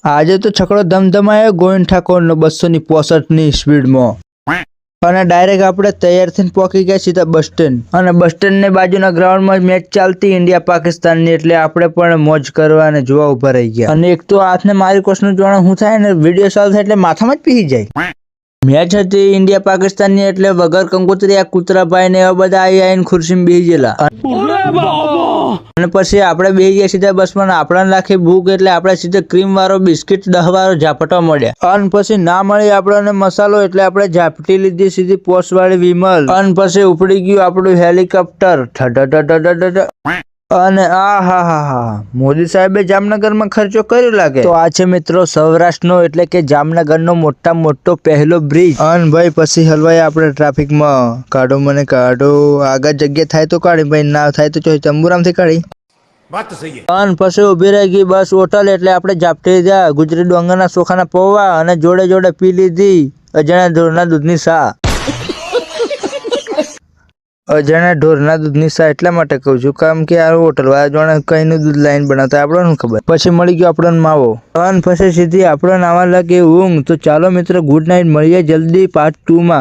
આજે તો છકડો ધમધમાયો ગોવિંદ ઠાકોરનો 265ની સ્પીડમાં અને ડાયરેક્ટ આપણે તૈયાર થઈને પહોંચી ગયા સીધા બસ સ્ટેન્ડ અને બસ સ્ટેન્ડની બાજુના ગ્રાઉન્ડમાં મેચ ચાલતી ઇન્ડિયા પાકિસ્તાનની એટલે આપણે પણ મોજ કરવા અને જોવા ઉભા રહી ગયા અને એક તો હાથને મારી કોશનું જોવાનું શું થાય ને વિડીયો ચાલુ થાય એટલે માથામાં જ પીહી જાય। મેચ હતી ઇન્ડિયા પાકિસ્તાનની એટલે વગર કંકોત્રી આ કૂતરાભાઈ ને એવા બધા આવીને ખુરશીમાં બેસી ગયેલા અને પછી આપણે બેસી ગયા સીધા બસમાં આપણા લાખી ભૂખ એટલે આપણે સીધા ક્રીમ વાળો બિસ્કિટ 10 વાળો ઝાપટવા મળ્યા અને પછી ના મળી આપણને મસાલો એટલે આપણે ઝાપટી લીધી સીધી પોસ્ટ વાળી વિમલ અને પછી ઉપડી ગયું આપણું હેલિકોપ્ટર ઠ અને આ મોદી સાહેબે જામનગરમાં ખર્ચો કર્યો લાગે। તો આ છે મિત્રો સૌરાષ્ટ્રનો એટલે કે જામનગરનો મોટો પહેલો બ્રિજ અને ભાઈ પછી હલવાઈ આપણે ટ્રાફિકમાં કાઢો મને કાઢો આગળ જગ્યા થાય તો કાઢી ભાઈ ના થાય તો ચોઈ તંબુરામથી કાઢી વાત તો સહી અને પછી ઊભી રહી ગઈ બસ હોટલ એટલે આપણે ઝાપટી ગયા ગુજરી ડોંગરના ચોખાના પૌવા અને જોડે જોડે પી લીધી અજાણ્યા ઢોરના દૂધની સા અજાણ્યા ઢોરના દૂધની સા એટલા માટે કહું છું કામ કે આ હોટલ વાળા જોડે કઈનું દૂધ લાઈન બનાવતા આપણને ખબર પછી મળી ગયો આપણને માવો અને પછી સીધી આપણને આવા લાગે ઊંઘ। તો ચાલો મિત્રો ગુડ નાઇટ મળીએ જલ્દી પાર્ટ 2 માં।